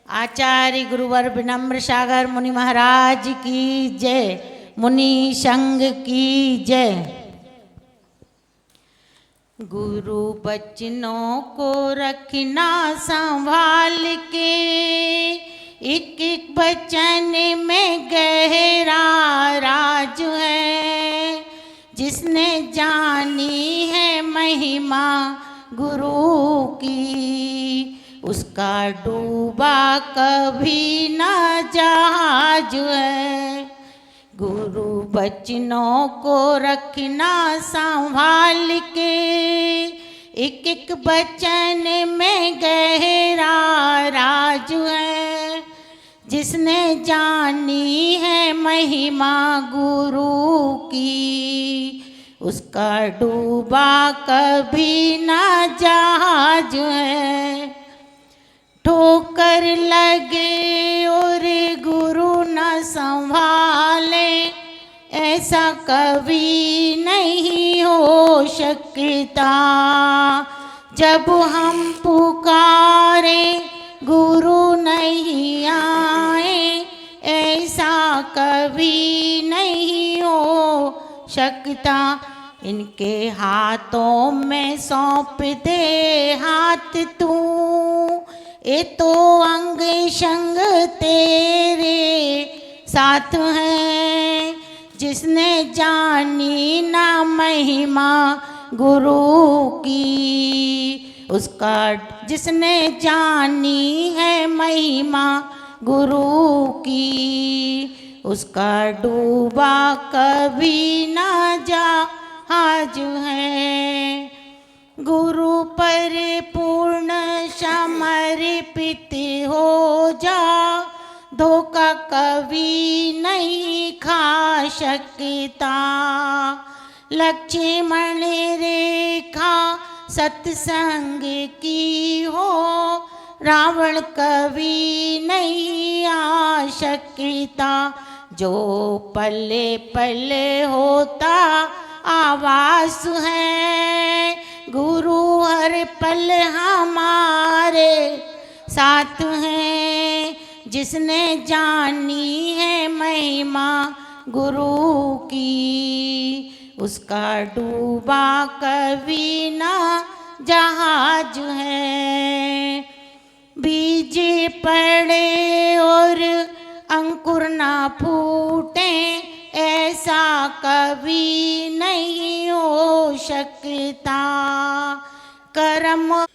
आचार्य गुरुवर विनम्र सागर मुनि महाराज की जय। मुनि संघ की जय। गुरु बचनों को रखना संभाल के, एक एक बचन में गहरा राज है। जिसने जानी है महिमा गुरु की, उसका डूबा कभी ना जहाज है। गुरु बचनों को रखना संभाल के, एक एक बचन में गहरा राज है। जिसने जानी है महिमा गुरु की, उसका डूबा कभी ना जहाज है। ठोकर लगे और गुरु न संभाले, ऐसा कभी नहीं हो सकता। जब हम पुकारे गुरु नहीं आए, ऐसा कभी नहीं हो सकता। इनके हाथों में सौंप दे हाथ तू, ये तो अंग संग तेरे साथ है। जिसने जानी ना महिमा गुरु की, उसका जिसने जानी है महिमा गुरु की, उसका डूबा कभी ना जहाज है। गुरु पर पूर्ण समर्पित हो जा, धोखा कभी नहीं खा सकता। लक्ष्मण रेखा सत्संग की हो, रावण कभी नहीं आ सकता। जो पले पले होता आवास है, गुरु हर पल हमारे साथ हैं। जिसने जानी है महिमा गुरु की, उसका डूबा कभी ना जहाज है। बीज पड़े और अंकुर ना फूटे, ऐसा कभी नहीं हो सकता। कर्म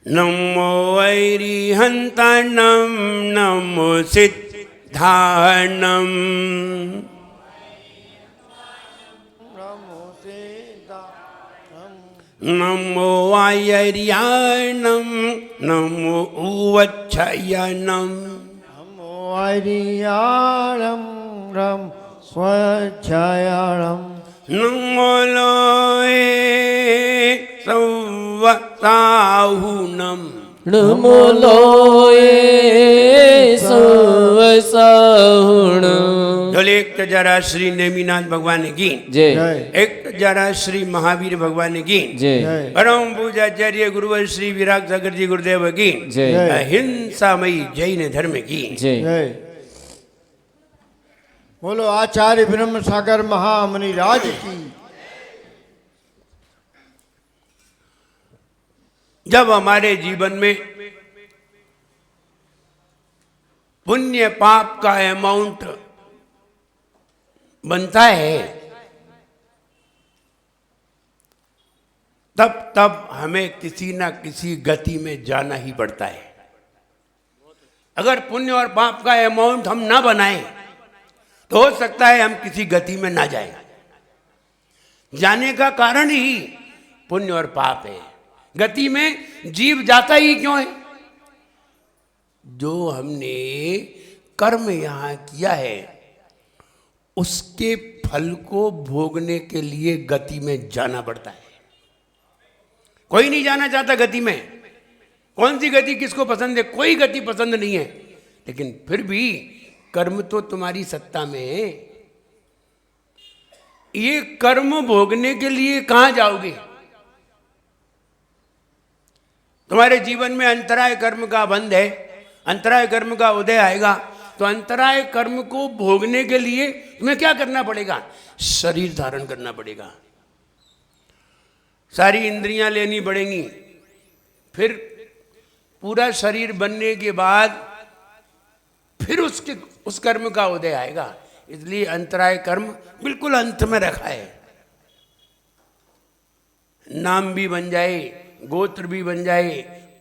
नमो वैरिहन्तानं नमो सिद्धानं, नमो वायर्याणं नमो उवच्छयनं, नमो वायर्याणं रं स्वच्छयाणं, नमो लोये सवसाहुनं, नमो लोये सवसाहुणं। एक जरा श्री नेमिनाथ भगवान की जय। एक जरा श्री महावीर भगवान की जय। परम पूज्याचार्य गुरुवर श्री विराग सागर जी गुरुदेव की जय। अहिंसामयी जैन धर्म की जय। जय। बोलो आचार्य विनम्र सागर महामुनि राज की। जब हमारे जीवन में पुण्य पाप का अमाउंट बनता है, तब तब हमें किसी ना किसी गति में जाना ही पड़ता है। अगर पुण्य और पाप का अमाउंट हम ना बनाएं, तो हो सकता है हम किसी गति में ना जाएं। जाने का कारण ही पुण्य और पाप है। गति में जीव जाता ही क्यों है? जो हमने कर्म यहां किया है, उसके फल को भोगने के लिए गति में जाना पड़ता है। कोई नहीं जाना चाहता गति में। कौन सी गति किसको पसंद है? कोई गति पसंद नहीं है। लेकिन फिर भी कर्म तो तुम्हारी सत्ता में है। ये कर्म भोगने के लिए कहां जाओगे? तुम्हारे जीवन में अंतराय कर्म का बंध है, अंतराय कर्म का उदय आएगा, तो अंतराय कर्म को भोगने के लिए तुम्हें क्या करना पड़ेगा? शरीर धारण करना पड़ेगा, सारी इंद्रियां लेनी पड़ेंगी। फिर पूरा शरीर बनने के बाद फिर उस कर्म का उदय आएगा। इसलिए अंतराय कर्म बिल्कुल अंत में रखा है। नाम भी बन जाए, गोत्र भी बन जाए,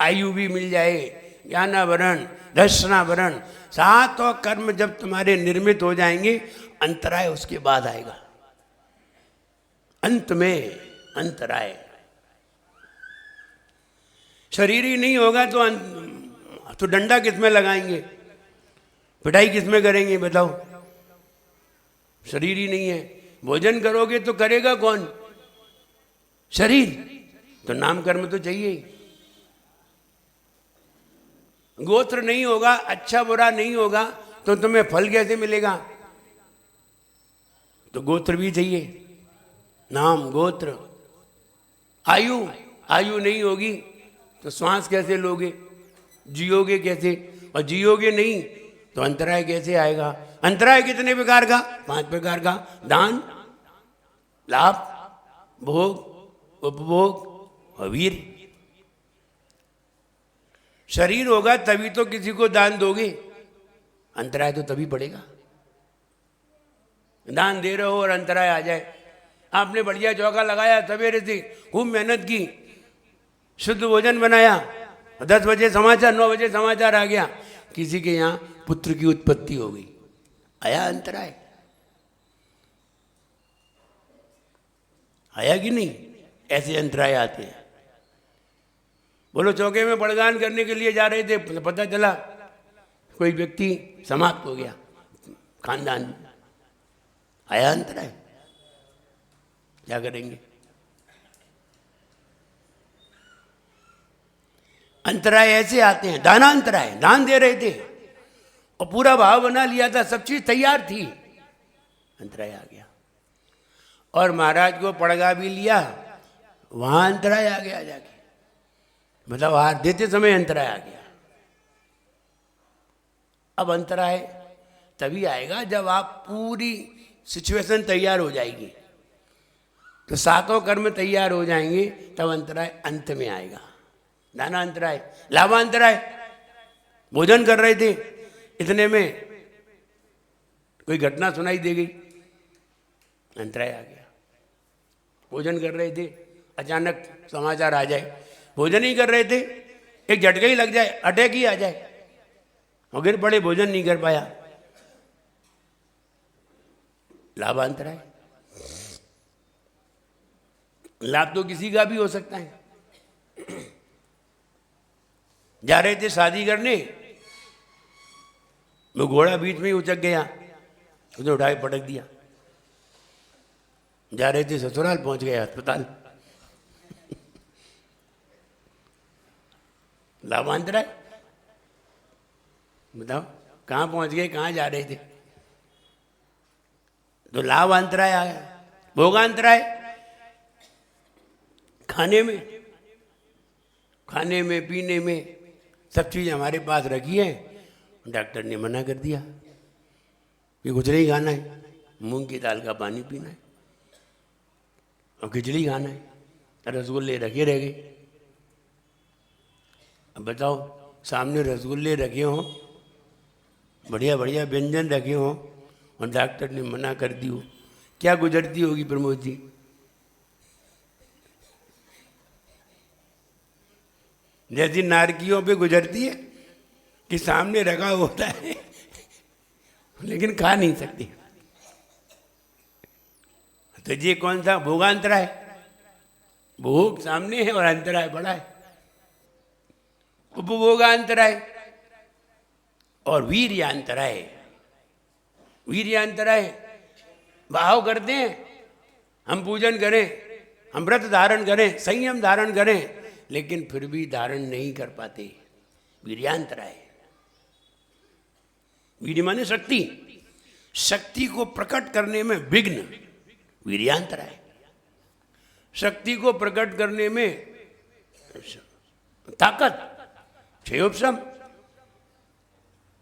आयु भी मिल जाए, ज्ञानावरण, दर्शनावरण, सातों कर्म जब तुम्हारे निर्मित हो जाएंगे, अंतराय उसके बाद आएगा। अंत में अंतराय। शरीर ही नहीं होगा तो डंडा किसमें लगाएंगे, पिटाई किसमें करेंगे बताओ? शरीर ही नहीं है। भोजन करोगे तो करेगा कौन? शरीर। तो नाम कर्म तो चाहिए ही। गोत्र नहीं होगा, अच्छा बुरा नहीं होगा, तो तुम्हें फल कैसे मिलेगा? तो गोत्र भी चाहिए, नाम गोत्र। आयु नहीं होगी तो श्वास कैसे लोगे, जियोगे कैसे? और जियोगे नहीं तो अंतराय कैसे आएगा? अंतराय कितने प्रकार का? 5 प्रकार का। दान, लाभ, भोग, उपभोग और वीर। शरीर होगा तभी तो किसी को दान दोगे, अंतराय तो तभी पड़ेगा। दान दे रहे हो और अंतराय आ जाए। आपने बढ़िया चौका लगाया, सवेरे से खूब मेहनत की, शुद्ध भोजन बनाया, 10 बजे समाचार, 9 बजे समाचार आ गया, किसी के यहाँ पुत्र की उत्पत्ति हो गई, आया अंतराय? आया कि नहीं? ऐसे अंतराय आते हैं। बोलो चौके में बड़गान करने के लिए जा रहे थे, पता चला कोई व्यक्ति समाप्त हो गया खानदान, आया अंतराय? क्या करेंगे? अंतराय ऐसे आते हैं। दानांतराय, दान दे रहे थे और पूरा भाव बना लिया था, सब चीज तैयार थी, अंतराय आ गया। और महाराज को पड़गा भी लिया, वहां अंतराय आ गया जाके, मतलब हार देते समय अंतराय आ गया। अब अंतराय तभी आएगा जब आप पूरी सिचुएशन तैयार हो जाएगी, तो सातों कर्म तैयार हो जाएंगे, तब अंतराय अंत में आएगा। दानांतराय, लाभांतराय। भोजन कर रहे थे, इतने में कोई घटना सुनाई दे गई, अंतराय आ गया। भोजन कर रहे थे, अचानक समाचार आ जाए, भोजन ही कर रहे थे, एक झटका ही लग जाए, अटैक ही आ जाए, और गिर पड़े, भोजन नहीं कर पाया, लाभांतराय। लाभ तो किसी का भी हो सकता है। जा रहे थे शादी करने, वो घोड़ा बीच में ही उचक गया, उसे उठाए पटक दिया। जा रहे थे ससुराल, पहुंच गए अस्पताल, लाभांतराय। बताओ कहाँ पहुंच गए, कहाँ जा रहे थे? तो लाभांतराय आ गया। भोगांतराय, खाने में पीने में सब चीज़ हमारे पास रखी है, डॉक्टर ने मना कर दिया कि कुछ नहीं खाना है, मूंग की दाल का पानी पीना है और खिचड़ी खाना है, रसगुल्ले रखे रह गए। अब बताओ, सामने रसगुल्ले रखे हों, बढ़िया बढ़िया व्यंजन रखे हों, और डॉक्टर ने मना कर दी हो, क्या गुजरती होगी प्रमोद जी? जैसी नारकियों पे गुजरती है कि सामने रखा होता है लेकिन खा नहीं सकती। तो ये कौन सा भोगांतराय? भोग सामने है और अंतराय बड़ा है, उपभोगांतराय। और वीर्यांतराय, वीर्यांतराय, भाव करते हैं, हम पूजन करें, हम व्रत धारण करें, संयम धारण करें, लेकिन फिर भी धारण नहीं कर पाते, वीर्यांतराय। वीर्य माने शक्ति, शक्ति को प्रकट करने में विघ्न, वीर्यांतराय। शक्ति को प्रकट करने में ताकत, क्षयोपशम।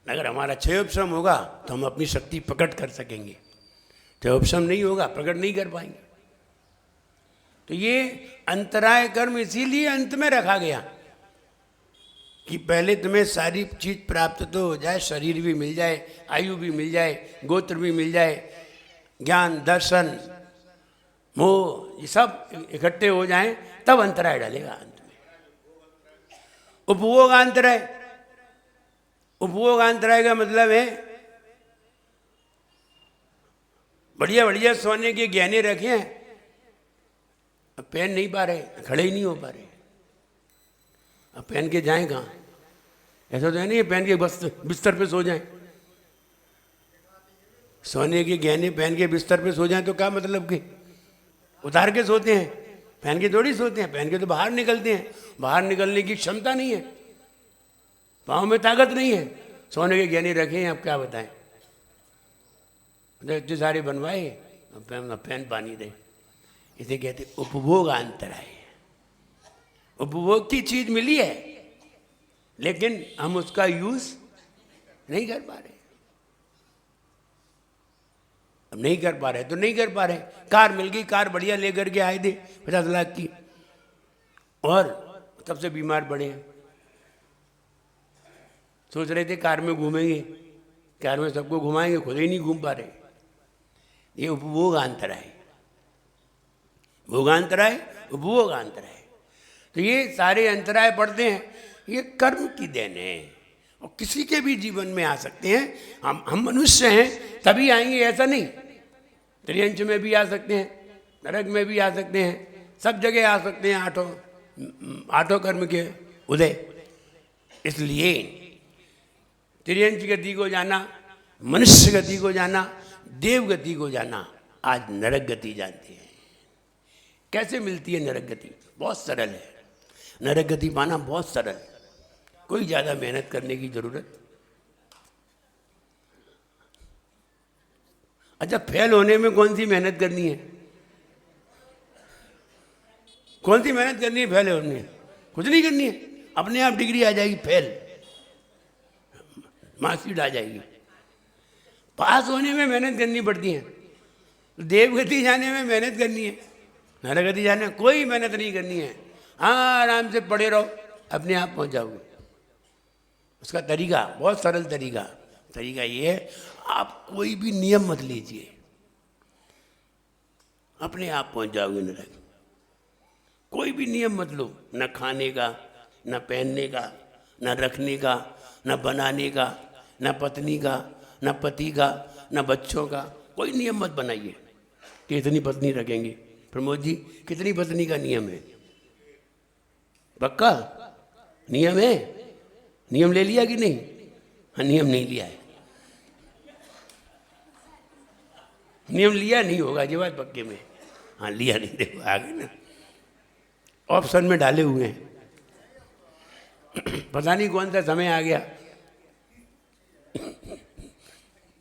अगर हमारा क्षयोपशम होगा तो हम अपनी शक्ति प्रकट कर सकेंगे, क्षयोपशम नहीं होगा प्रकट नहीं कर पाएंगे। तो ये अंतराय कर्म इसीलिए अंत में रखा गया कि पहले तुम्हें सारी चीज प्राप्त तो हो जाए, शरीर भी मिल जाए, आयु भी मिल जाए, गोत्र भी मिल जाए, ज्ञान दर्शन मोह ये सब इकट्ठे हो जाएं, तब अंतराय डालेगा अंत में। उपभोगांतराय, उपभोगांतराय का मतलब है बढ़िया बढ़िया सोने के गहने रखे हैं, अब पहन नहीं पा रहे, खड़े ही नहीं हो पा रहे, अब पहन के जाएं कहाँ? ऐसा तो है नहीं पहन के बस बिस्तर पे सो जाएं। सोने के गहने पहन के बिस्तर पे सो जाएं तो क्या मतलब कि उतार के सोते हैं, पहन के थोड़ी सोते हैं, पहन के तो बाहर निकलते हैं, बाहर निकलने की क्षमता नहीं है, पाँव में ताकत नहीं है, सोने के गहने रखे हैं, अब क्या बताएं? इतने सारे बनवाए, अब पहन पानी दे, इसे कहते उपभोगांतराय। उपभोग की चीज मिली है लेकिन हम उसका यूज नहीं कर पा रहे, अब नहीं कर पा रहे तो नहीं कर पा रहे। कार मिल गई, कार बढ़िया लेकर के आए थे 50 लाख की, और तब से बीमार पड़े हैं। सोच रहे थे कार में घूमेंगे, कार में सबको घुमाएंगे, खुद ही नहीं घूम पा रहे। ये उपभोगांतराय, भोगांतराय उपभोगांतराय। तो ये सारे अंतराय पड़ते हैं, ये कर्म की देन है और किसी के भी जीवन में आ सकते हैं। हम मनुष्य हैं तभी आएंगे ऐसा नहीं, त्रियंच में भी आ सकते हैं, नरक में भी आ सकते हैं, सब जगह आ सकते हैं आठों कर्म के उदय। इसलिए त्रियंच गति को जाना, मनुष्य गति को जाना, देव गति को जाना, आज नरक गति जानते हैं। कैसे मिलती है नरक गति? बहुत सरल है, नरक गति पाना बहुत सरल, कोई ज़्यादा मेहनत करने की जरूरत। अच्छा, फेल होने में कौन सी मेहनत करनी है? कौन सी मेहनत करनी है फेल होने में? कुछ नहीं करनी है, अपने आप डिग्री आ जाएगी, फेल मार्कशीट आ जाएगी। पास होने में मेहनत करनी पड़ती है, देवगति जाने में मेहनत करनी है, नरगति जाने में कोई मेहनत नहीं करनी है। हाँ, आराम से पढ़े रहो, अपने आप पहुंच जाओगे। उसका तरीका बहुत सरल तरीका ये है, आप कोई भी नियम मत लीजिए, अपने आप पहुंच जाओगे नरक। कोई भी नियम मत लो, न खाने का, न पहनने का, न रखने का, न बनाने का, न पत्नी का, न पति का, न बच्चों का। कोई नियम मत बनाइए कि इतनी पत्नी रखेंगे। प्रमोद जी, कितनी पत्नी का नियम है? पक्का नियम है? नियम ले लिया कि नहीं? हाँ, नियम नहीं लिया है, नियम लिया नहीं होगा ये बात पक्के में। हाँ, लिया नहीं, देखो आगे ना ऑप्शन में डाले हुए हैं, पता नहीं कौन सा समय आ गया।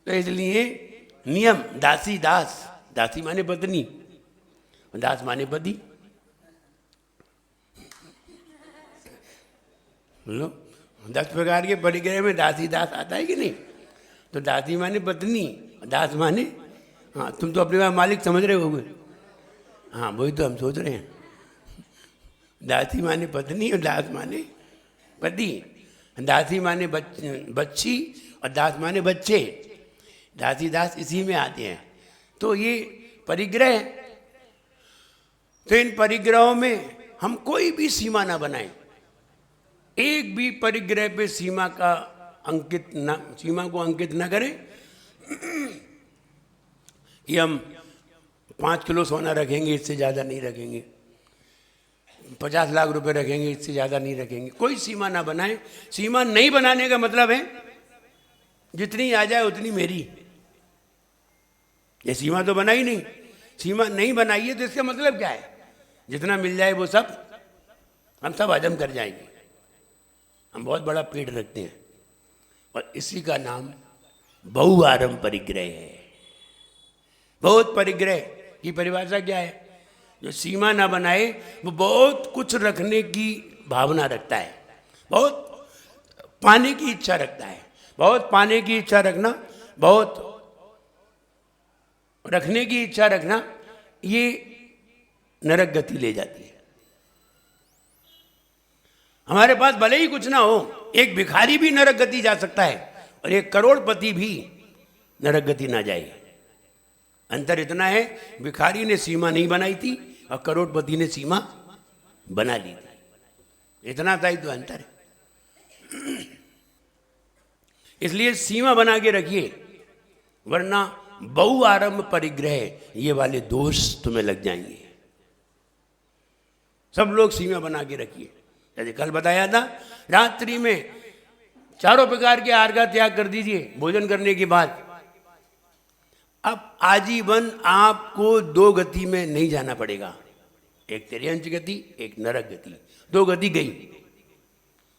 तो इसलिए नियम, दासी दास, दासी माने पत्नी, दास माने पति। लो, 10 प्रकार के परिग्रह में दासी दास आता है कि नहीं? तो दासी माने पत्नी, दास माने, हाँ तुम तो अपने मालिक समझ रहे होगे। हाँ, वही तो हम सोच रहे हैं, दासी माने पत्नी और दास माने पति। दासी माने बच्ची और दास माने बच्चे, दासी दास इसी में आते हैं। तो ये परिग्रह, तो इन परिग्रहों में हम कोई भी सीमा ना बनाएं, एक भी परिग्रह पे सीमा को अंकित ना करें कि हम 5 किलो सोना रखेंगे, इससे ज़्यादा नहीं रखेंगे, 50 लाख रुपए रखेंगे, इससे ज़्यादा नहीं रखेंगे। कोई सीमा ना बनाएं। सीमा नहीं बनाने का मतलब है जितनी आ जाए उतनी मेरी। ये सीमा तो बनाई नहीं, सीमा नहीं बनाई है तो इसका मतलब क्या है? जितना मिल जाए वो सब हम सब हजम कर जाएंगे। हम बहुत बड़ा पेट रखते हैं और इसी का नाम बहुआरम परिग्रह है। बहुत परिग्रह की परिभाषा क्या है? जो सीमा ना बनाए, वो बहुत कुछ रखने की भावना रखता है, बहुत पाने की इच्छा रखता है। बहुत पाने की इच्छा रखना, बहुत रखने की इच्छा रखना, ये नरक गति ले जाती है। हमारे पास भले ही कुछ ना हो, एक भिखारी भी नरक गति जा सकता है और एक करोड़पति भी नरक गति ना जाए। अंतर इतना है, भिखारी ने सीमा नहीं बनाई थी और करोड़पति ने सीमा बना ली थी। इतना था ही तो अंतर है। इसलिए सीमा बना के रखिए, वरना बहु आरंभ परिग्रह ये वाले दोष तुम्हें लग जाएंगे। सब लोग सीमा बना के रखिए। जैसे कल बताया था, रात्रि में 4 प्रकार के आहार का त्याग कर दीजिए भोजन करने के बाद। अब आजीवन आपको 2 गति में नहीं जाना पड़ेगा, एक तिर्यंच गति, एक नरक गति। 2 गति गई,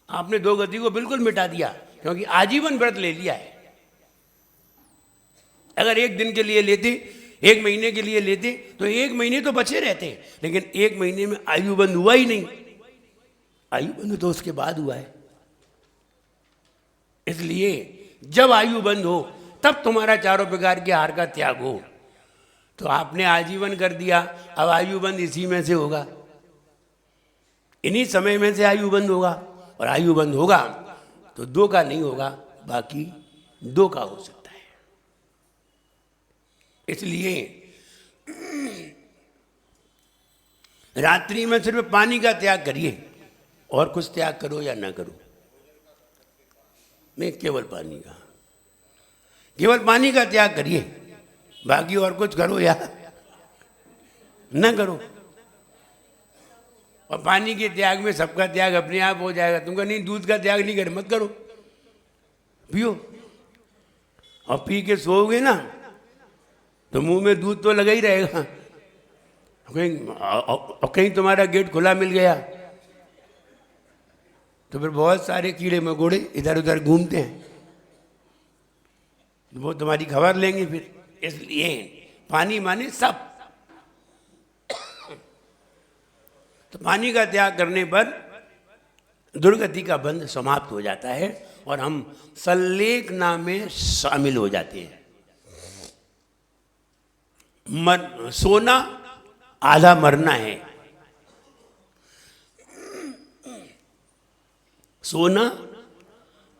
आपने 2 गति को बिल्कुल मिटा दिया, क्योंकि आजीवन व्रत ले लिया है। अगर 1 दिन के लिए लेते, 1 महीने के लिए लेते, तो 1 महीने तो बचे रहते, लेकिन 1 महीने में आयु बंद हुआ ही नहीं। आयु बंद तो उसके बाद हुआ है। इसलिए जब आयु बंद हो तब तुम्हारा 4 प्रकार के आहार का त्याग हो। तो आपने आजीवन कर दिया, अब आयु बंद इसी में से होगा, इन्हीं समय में से आयु बंद होगा। और आयु बंद होगा तो 2 का नहीं होगा, बाकी 2 का हो सकता है। इसलिए रात्रि में सिर्फ पानी का त्याग करिए, और कुछ त्याग करो या ना करो, नहीं, केवल पानी का, केवल पानी का त्याग करिए, बाकी और कुछ करो या ना करो। और पानी के त्याग में सबका त्याग अपने आप हो जाएगा। तुमको नहीं, दूध का त्याग नहीं करे, मत करो, पियो। और पी के सोओगे ना तो मुंह में दूध तो लगा ही रहेगा। कहीं तुम्हारा गेट खुला मिल गया तो फिर बहुत सारे कीड़े मकोड़े इधर उधर घूमते हैं, वो तुम्हारी खबर लेंगे फिर। इसलिए पानी माने सब। तो पानी का त्याग करने पर दुर्गति का बंध समाप्त हो जाता है और हम सल्लेखना में शामिल हो जाते हैं। सोना आधा मरना है, सोना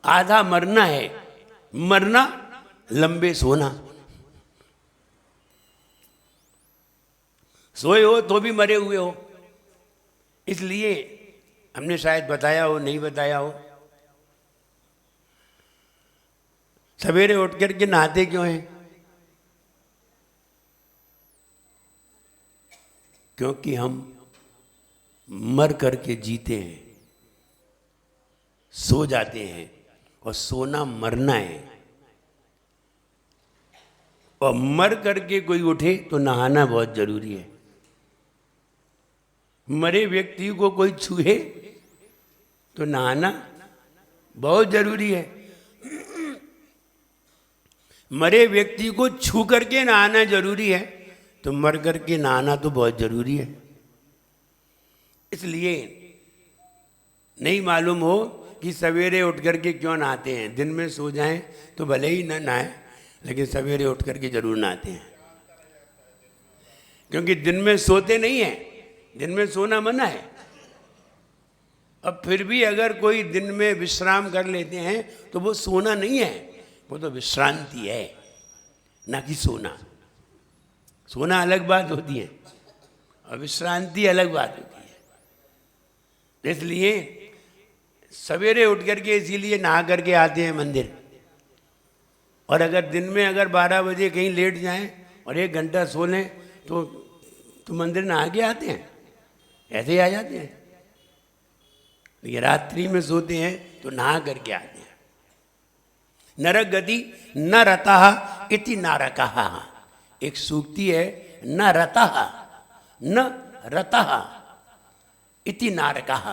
आधा मरना है, मरना लंबे सोना। सोए हो तो भी मरे हुए हो। इसलिए हमने शायद बताया हो, नहीं बताया हो, सवेरे उठ करके नहाते क्यों हैं? क्योंकि हम मर करके जीते हैं, सो जाते हैं, और सोना मरना है। और मर करके कोई उठे तो नहाना बहुत जरूरी है। मरे व्यक्ति को कोई छुए तो नहाना बहुत जरूरी है। मरे व्यक्ति को छू करके नहाना जरूरी है, तो मर करके नहाना तो बहुत जरूरी है। इसलिए नहीं मालूम हो कि सवेरे उठ करके क्यों नहाते हैं। दिन में सो जाएं तो भले ही ना नहाएं, लेकिन सवेरे उठ करके जरूर नहाते हैं, क्योंकि दिन में सोते नहीं हैं, दिन में सोना मना है। अब फिर भी अगर कोई दिन में विश्राम कर लेते हैं तो वो सोना नहीं है, वो तो विश्रांति है, ना कि सोना। सोना अलग बात होती है और विश्रांति अलग बात होती है। इसलिए सवेरे उठ करके इसीलिए नहा करके आते हैं मंदिर। और अगर दिन में अगर 12 बजे कहीं लेट जाएं और 1 घंटा सो लें तो मंदिर नहा के आते हैं, ऐसे ही आ जाते हैं। लेकिन रात्रि में सोते हैं तो नहा करके आते हैं। नरक गति न रतः इति नारकः। एक सूक्ति है, न रतः न रतः इति नारकः।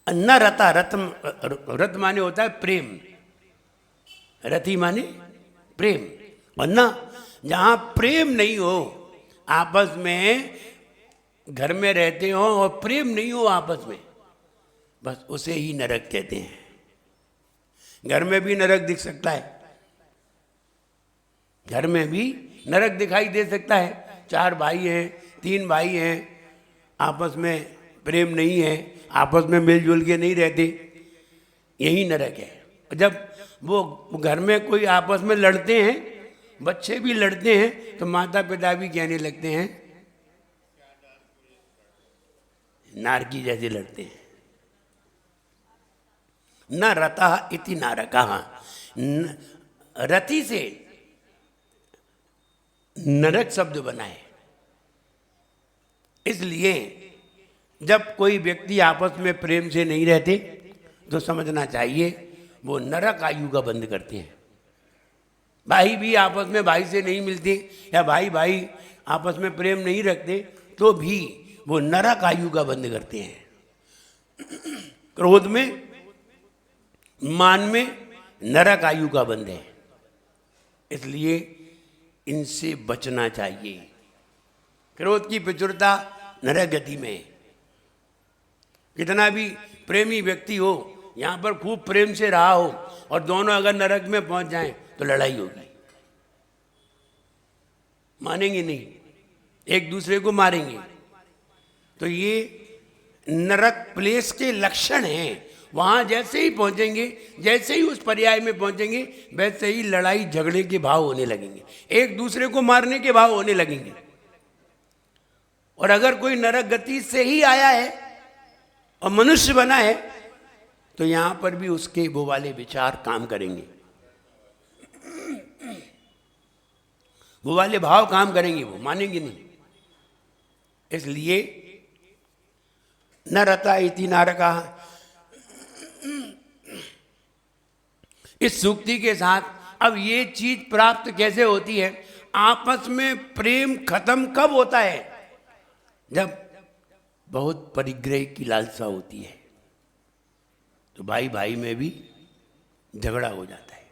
न रता, रत माने होता है प्रेम, रति माने प्रेम। और न, जहाँ प्रेम नहीं हो, आपस में घर में रहते हो और प्रेम नहीं हो आपस में, बस उसे ही नरक कहते हैं। घर में भी नरक दिख सकता है, घर में भी नरक दिखाई दे सकता है। 4 भाई हैं, 3 भाई हैं, आपस में प्रेम नहीं है, आपस में मिलजुल के नहीं रहते, यही नरक है। जब वो घर में कोई आपस में लड़ते हैं, बच्चे भी लड़ते हैं, तो माता पिता भी कहने लगते हैं नारकी जैसे लड़ते हैं। न रता इति नारकः, रति से नरक शब्द बना है। इसलिए जब कोई व्यक्ति आपस में प्रेम से नहीं रहते तो समझना चाहिए वो नरक आयु का बंद करते हैं। भाई भी आपस में भाई से नहीं मिलते या भाई भाई आपस में प्रेम नहीं रखते तो भी वो नरक आयु का बंद करते हैं। क्रोध में, मान में नरक आयु का बंद है। इसलिए इनसे बचना चाहिए। क्रोध की प्रचुरता नरक गति में है। कितना भी प्रेमी व्यक्ति हो, यहाँ पर खूब प्रेम से रहा हो और दोनों अगर नरक में पहुंच जाएं तो लड़ाई होगी, मानेंगे नहीं, एक दूसरे को मारेंगे। तो ये नरक प्लेस के लक्षण हैं। वहाँ जैसे ही पहुँचेंगे, जैसे ही उस पर्याय में पहुँचेंगे, वैसे ही लड़ाई झगड़े के भाव होने लगेंगे, एक दूसरे को मारने के भाव होने लगेंगे। और अगर कोई नरक गति से ही आया है और मनुष्य बना है तो यहाँ पर भी उसके वो वाले विचार काम करेंगे, वो वाले भाव काम करेंगे, वो मानेंगे नहीं। इसलिए न रता इति नारकः। इस सूक्ति के साथ अब ये चीज प्राप्त कैसे होती है? आपस में प्रेम खत्म कब होता है? जब बहुत परिग्रह की लालसा होती है तो भाई भाई में भी झगड़ा हो जाता है।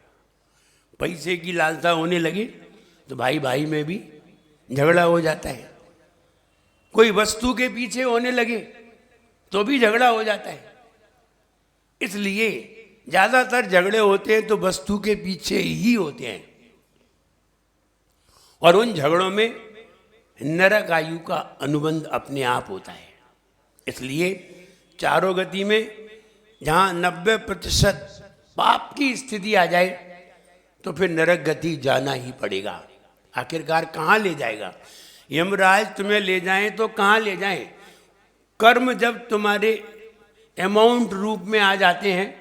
पैसे की लालसा होने लगे तो भाई भाई में भी झगड़ा हो जाता है। कोई वस्तु के पीछे होने लगे तो भी झगड़ा हो जाता है। इसलिए ज्यादातर झगड़े होते हैं तो वस्तु के पीछे ही होते हैं और उन झगड़ों में नरक आयु का अनुबंध अपने आप होता है। इसलिए चारों गति में जहाँ 90% पाप की स्थिति आ जाए तो फिर नरक गति जाना ही पड़ेगा। आखिरकार कहाँ ले जाएगा? यमराज तुम्हें ले जाएं तो कहाँ ले जाएं? कर्म जब तुम्हारे अमाउंट रूप में आ जाते हैं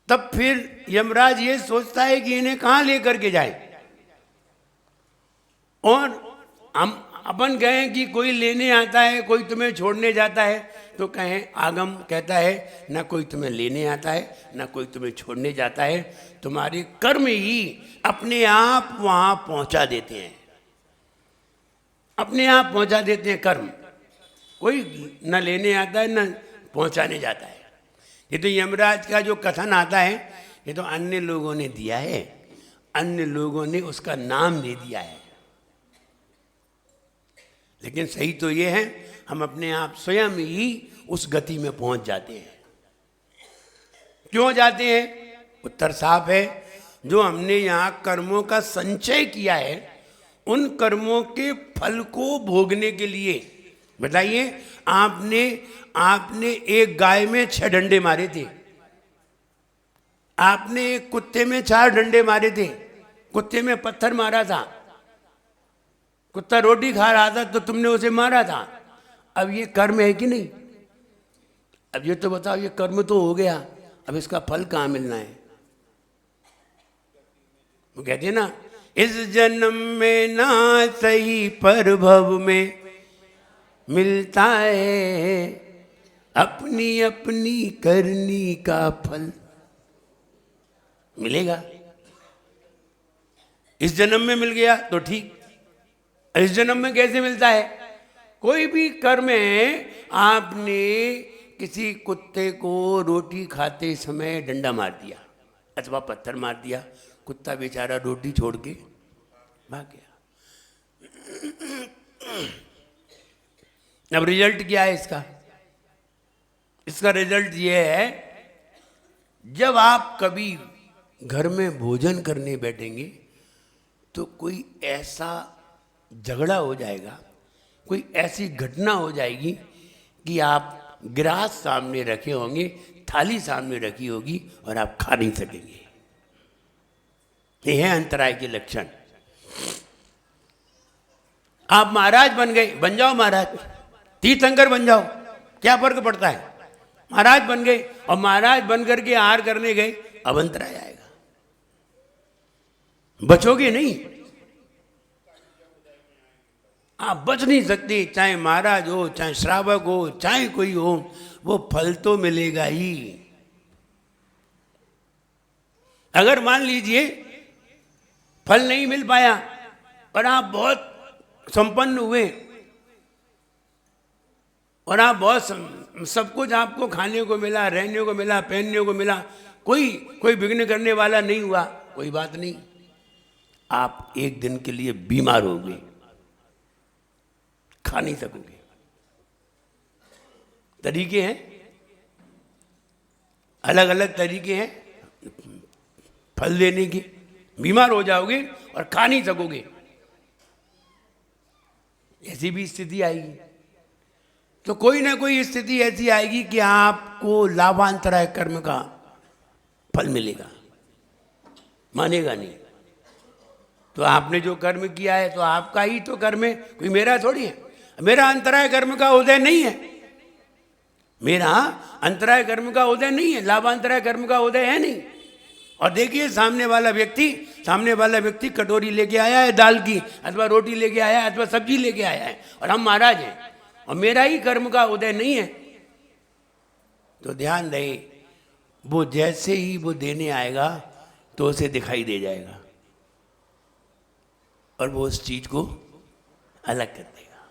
तब फिर यमराज ये सोचता है कि इन्हें कहाँ लेकर के जाए। और हम अपन कहें कि कोई लेने आता है, कोई तुम्हें छोड़ने जाता है, तो कहें आगम कहता है ना कोई तुम्हें लेने आता है ना कोई तुम्हें छोड़ने जाता है, तुम्हारे कर्म ही अपने आप वहाँ पहुँचा देते हैं, अपने आप पहुँचा देते हैं कर्म। कोई न लेने आता है न पहुँचाने जाता है। ये तो यमराज का जो कथन आता है ये तो अन्य लोगों ने दिया है, अन्य लोगों ने उसका नाम दे दिया है। लेकिन सही तो ये है हम अपने आप स्वयं ही उस गति में पहुंच जाते हैं। क्यों जाते हैं? उत्तर साफ है। जो हमने यहाँ कर्मों का संचय किया है उन कर्मों के फल को भोगने के लिए। बताइए, आपने एक गाय में 6 डंडे मारे थे, आपने एक कुत्ते में 4 डंडे मारे थे, कुत्ते में पत्थर मारा था, कुत्ता रोटी खा रहा था तो तुमने उसे मारा था। अब ये कर्म है कि नहीं? अब ये तो बताओ, ये कर्म तो हो गया, अब इसका फल कहाँ मिलना है? वो कहते हैं ना, इस जन्म में ना सही पर भव में मिलता है अपनी अपनी करनी का फल। मिलेगा। इस जन्म में मिल गया तो ठीक, इस जन्म में कैसे मिलता है? कोई भी कर्म है, आपने किसी कुत्ते को रोटी खाते समय डंडा मार दिया अथवा पत्थर मार दिया, कुत्ता बेचारा रोटी छोड़ के भाग गया। अब रिजल्ट क्या है इसका? इसका रिजल्ट ये है, जब आप कभी घर में भोजन करने बैठेंगे तो कोई ऐसा झगड़ा हो जाएगा, कोई ऐसी घटना हो जाएगी कि आप गिलास सामने रखे होंगे, थाली सामने रखी होगी और आप खा नहीं सकेंगे। ये है अंतराय के लक्षण। आप महाराज बन गए, बन जाओ महाराज, तीर्थंकर बन जाओ, क्या फर्क पड़ता है। महाराज बन गए और महाराज बन करके आहार करने गए, अब अंतराय आएगा, बचोगे नहीं, आप बच नहीं सकते। चाहे महाराज हो, चाहे श्रावक हो, चाहे कोई हो, वो फल तो मिलेगा ही। अगर मान लीजिए फल नहीं मिल पाया और आप बहुत संपन्न हुए और आप बहुत सब कुछ आपको खाने को मिला, रहने को मिला, पहनने को मिला, कोई विघ्न करने वाला नहीं हुआ, कोई बात नहीं, आप एक दिन के लिए बीमार हो गए, खा नहीं सकोगे। तरीके हैं, अलग अलग तरीके हैं फल देने के। बीमार हो जाओगे और खा नहीं सकोगे, ऐसी भी स्थिति आएगी। तो कोई ना कोई स्थिति ऐसी आएगी कि आपको लाभांतराय कर्म का फल मिलेगा, मानेगा नहीं। तो आपने जो कर्म किया है तो आपका ही तो कर्म है, कोई मेरा थोड़ी है। मेरा अंतराय कर्म का उदय नहीं है, मेरा अंतराय कर्म का उदय नहीं है, लाभांतराय कर्म का उदय है नहीं। और देखिए सामने वाला व्यक्ति कटोरी लेके आया है दाल की, अथवा रोटी लेके आया है, अथवा सब्जी लेके आया है, और हम महाराज हैं और मेरा ही कर्म का उदय नहीं है। तो ध्यान रहे, वो जैसे ही वो देने आएगा तो उसे दिखाई दे जाएगा और वो उस चीज को अलग कर देगा,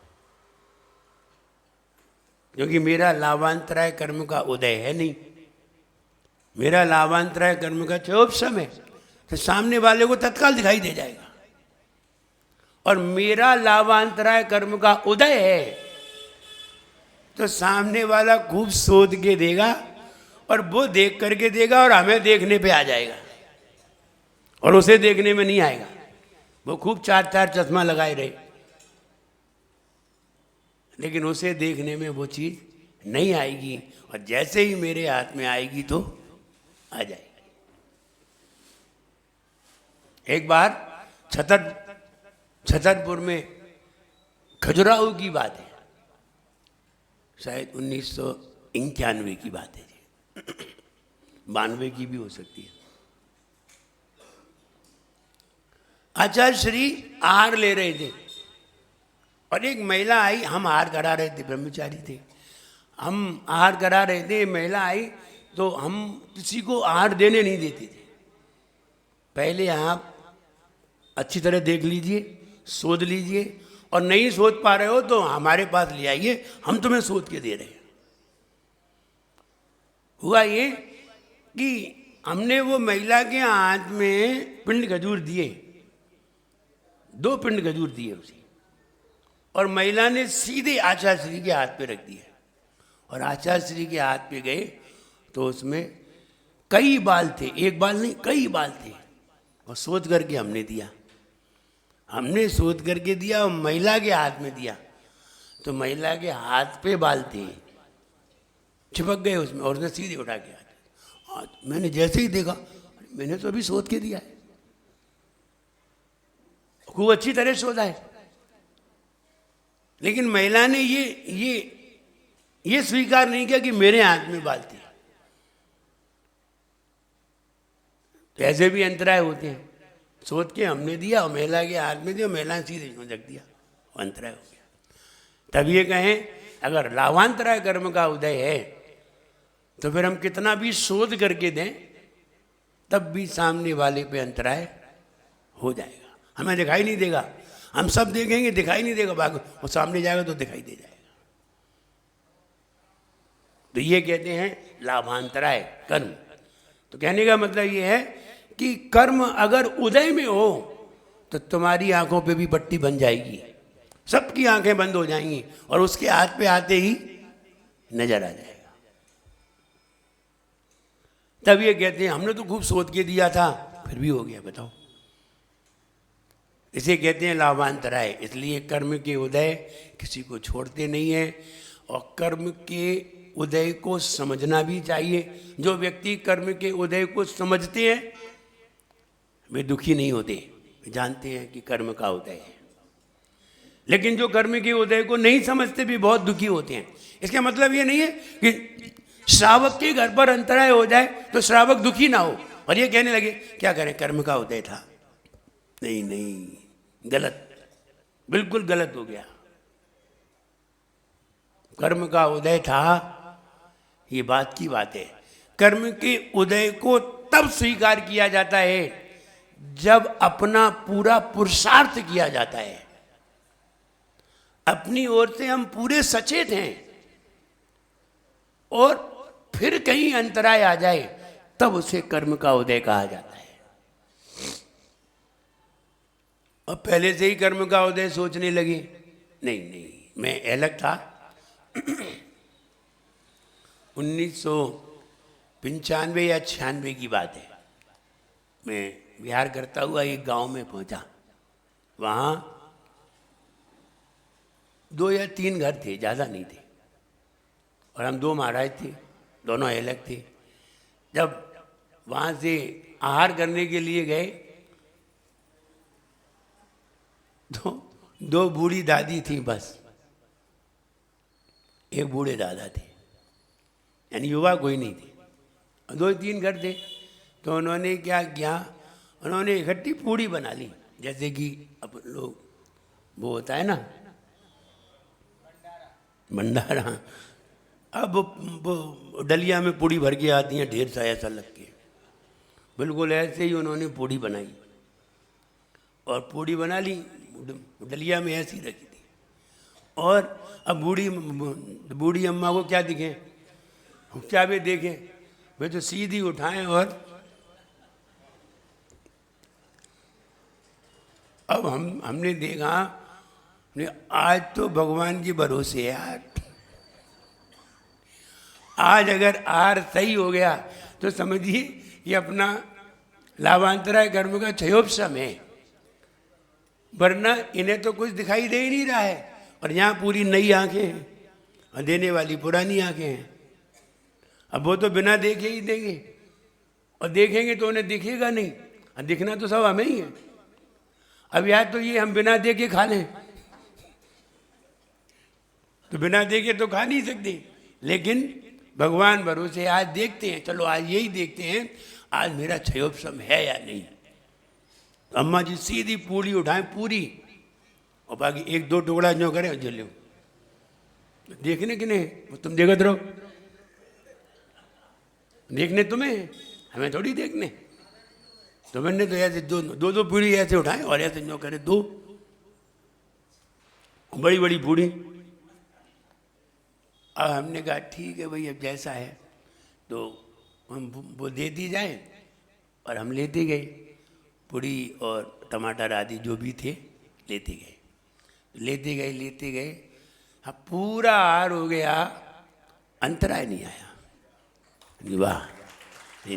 क्योंकि मेरा लाभांतराय कर्म का उदय है नहीं। मेरा लाभांतराय कर्म का चौप समय तो सामने वाले को तत्काल दिखाई दे जाएगा। और मेरा लाभांतराय कर्म का उदय है तो सामने वाला खूब सोच के देगा और वो देख करके देगा और हमें देखने पे आ जाएगा, और उसे देखने में नहीं आएगा। वो खूब चार चश्मा लगाए रहे, लेकिन उसे देखने में वो चीज नहीं आएगी, और जैसे ही मेरे हाथ में आएगी तो आ जाएगी। एक बार छतरपुर में खजुराहो की बात है, शायद 1991 की बात है, 92 की भी हो सकती है। आचार्य श्री आहार ले रहे थे और एक महिला आई, हम आहार करा रहे थे, ब्रह्मचारी थे, हम आहार करा रहे थे, महिला आई तो हम किसी को आहार देने नहीं देते थे। पहले आप अच्छी तरह देख लीजिए, सोच लीजिए, और नहीं सोच पा रहे हो तो हमारे पास ले आइए, हम तुम्हें सोच के दे रहे हैं। हुआ ये कि हमने वो महिला के हाथ में पिंड खजूर दिए, 2 पिंड खजूर दिए उसे, और महिला ने सीधे आचार्य श्री के हाथ पे रख दिया, और आचार्य श्री के हाथ पे गए तो उसमें कई बाल थे, एक बाल नहीं कई बाल थे, और सोच करके हमने दिया, हमने सोच करके दिया और महिला के हाथ में दिया तो महिला के हाथ पे बाल थे, चिपक गए उसमें, और उसने सीधे उठा के हाथ। मैंने जैसे ही देखा, मैंने तो अभी सोच के दिया है, खूब अच्छी तरह सोचा है, लेकिन महिला ने ये स्वीकार नहीं किया कि मेरे हाथ में बाल थे। तो ऐसे भी अंतराय होते हैं, सोच के हमने दिया और महिला के हाथ में दिया, महिला ने सीधे रख दिया, अंतराय हो गया। तब ये कहें अगर लाभांतराय कर्म का उदय है तो फिर हम कितना भी शोध करके दें तब भी सामने वाले पे अंतराय हो जाएगा, हमें दिखाई नहीं देगा, हम सब देखेंगे दिखाई नहीं देगा, भाग वो सामने जाएगा तो दिखाई दे जाएगा। तो ये कहते हैं लाभांतराय कर्म। तो कहने का मतलब ये है कि कर्म अगर उदय में हो तो तुम्हारी आंखों पे भी पट्टी बन जाएगी, सबकी आंखें बंद हो जाएंगी और उसके हाथ पे आते ही नजर आ जाएगा। तब ये कहते हैं हमने तो खूब सोच के दिया था फिर भी हो गया, बताओ। इसे कहते हैं लाभांतराय। इसलिए कर्म के उदय किसी को छोड़ते नहीं है और कर्म के उदय को समझना भी चाहिए। जो व्यक्ति कर्म के उदय को समझते हैं वे दुखी नहीं होते, वे जानते हैं कि कर्म का उदय है। लेकिन जो कर्म के उदय को नहीं समझते भी बहुत दुखी होते हैं। इसका मतलब ये नहीं है कि श्रावक के घर पर अंतराय हो जाए तो श्रावक दुखी ना हो और ये कहने लगे क्या करें कर्म का उदय था। नहीं नहीं, गलत, बिल्कुल गलत हो गया। कर्म का उदय था, ये बात की बात है। कर्म के उदय को तब स्वीकार किया जाता है जब अपना पूरा पुरुषार्थ किया जाता है, अपनी ओर से हम पूरे सचेत हैं और फिर कहीं अंतराय आ जाए तब उसे कर्म का उदय कहा जाता है। और पहले से ही कर्म का उदय सोचने लगे, नहीं नहीं, मैं अलग था। 1995 या 96 की बात है। मैं विहार करता हुआ एक गांव में पहुंचा। वहाँ 2 या 3 घर थे, ज़्यादा नहीं थे, और हम 2 महाराज थे, दोनों अलग थे। जब वहाँ से आहार करने के लिए गए तो 2 बूढ़ी दादी थी बस, एक बूढ़े दादा थे, यानी युवा कोई नहीं थे। 2-3 घर थे। तो उन्होंने क्या किया, उन्होंने इकट्ठी पूड़ी बना ली, जैसे कि अपन लोग वो होता है ना भंडारा। अब वो डलिया में पूड़ी भर के आती हैं, ढेर सा ऐसा लग के, बिल्कुल ऐसे ही उन्होंने पूड़ी बनाई और पूड़ी बना ली, डलिया में ऐसी रखी थी। और अब बूढ़ी अम्मा को क्या दिखे, क्या वे देखें, वे तो सीधी उठाएं और अब हमने देखा आज तो भगवान के भरोसे है यार। आज अगर आहार सही हो गया तो समझिए ये अपना लाभांतराय कर्म का क्षयोपशम है, वरना इन्हें तो कुछ दिखाई दे ही नहीं रहा है। और यहाँ पूरी नई आंखें हैं और देने वाली पुरानी आंखें हैं। अब वो तो बिना देखे ही देंगे और देखेंगे तो उन्हें दिखेगा नहीं, और दिखना तो सब हमें ही है। अब यार तो ये हम बिना देखे खा लें तो बिना देखे तो खा नहीं सकते, लेकिन भगवान भरोसे आज देखते हैं, चलो आज यही देखते हैं आज मेरा क्षयोपशम है या नहीं। तो अम्मा जी सीधी पूड़ी उठाएं पूरी, और बाकी 1-2 टुकड़ा जो करे जो लो, देखने कि नहीं, तुम देखते रहो, देखने तुम्हें, हमें थोड़ी देखने। तो मैंने तो ऐसे 2-2 पूड़ी ऐसे उठाए और ऐसे जो करे 2 बड़ी बड़ी पूड़ी। अब हमने कहा ठीक है भाई, अब जैसा है तो हम वो दे दी जाए, और हम लेते गए पूड़ी और टमाटर आदि जो भी थे लेते गए। अब पूरा आहार हो गया, अंतराय नहीं आया। वाह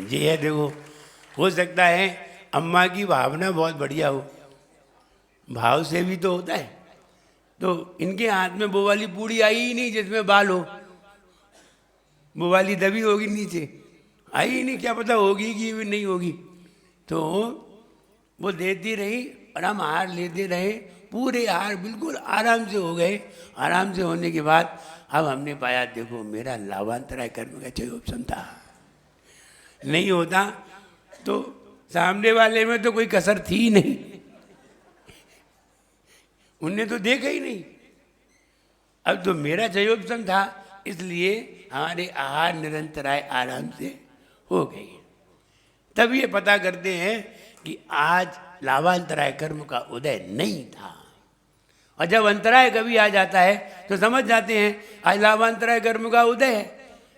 जी है, देखो हो सकता है अम्मा की भावना बहुत बढ़िया हो, भाव से भी तो होता है। तो इनके हाथ में वो वाली पूड़ी आई ही नहीं जिसमें बाल हो, वो वाली दबी होगी नीचे, आई ही नहीं, क्या पता होगी कि भी नहीं होगी। तो वो देती रही और हम आहार लेते रहे, पूरे आहार बिल्कुल आराम से हो गए। आराम से होने के बाद अब हमने पाया देखो मेरा लाभांतराय कर्म का क्षयोपशम था। नहीं होता तो सामने वाले में तो कोई कसर थी ही नहीं, उनने तो देखा ही नहीं। अब तो मेरा क्षयोपशम था, इसलिए हमारे आहार निरंतराय आराम से हो गई। तब ये पता करते हैं कि आज लाभांतराय कर्म का उदय नहीं था। और जब अंतराय कभी आ जाता है तो समझ जाते हैं आज लाभांतराय कर्म का उदय है,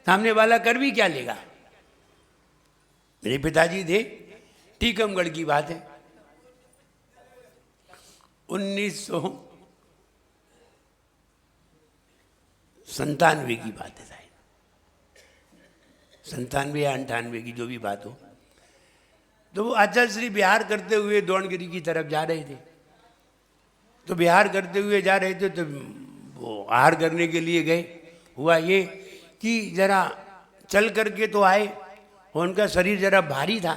सामने वाला कर भी क्या लेगा। मेरे पिताजी थे, टीकमगढ़ की बात है, 1997 की बात है शायद। 97 या 98 की जो भी बात हो। तो वो आचार्य श्री विहार करते हुए द्रोणगिरी की तरफ जा रहे थे। तो विहार करते हुए जा रहे थे तो वो आहार करने के लिए गए। हुआ ये कि जरा चल करके तो आए, उनका शरीर जरा भारी था।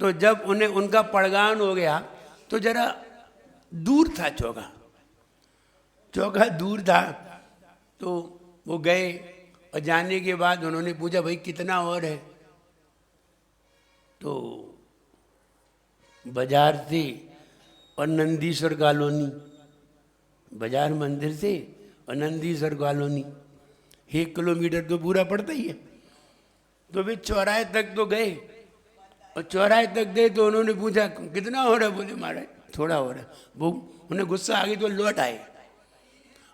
तो जब उन्हें उनका पड़गान हो गया तो जरा दूर था चौका दूर था। तो वो गए और जाने के बाद उन्होंने पूछा भाई कितना और है? तो बाजार से और नंदीश्वर कॉलोनी, बाजार मंदिर से और नंदीश्वर कॉलोनी 1 किलोमीटर तो पूरा पड़ता ही है। तो वे चौराहे तक तो गए और चौराहे तक गए तो उन्होंने पूछा कितना हो रहा है? बोले महाराज थोड़ा हो रहा है। वो उन्हें गुस्सा आ गई तो लौट आए।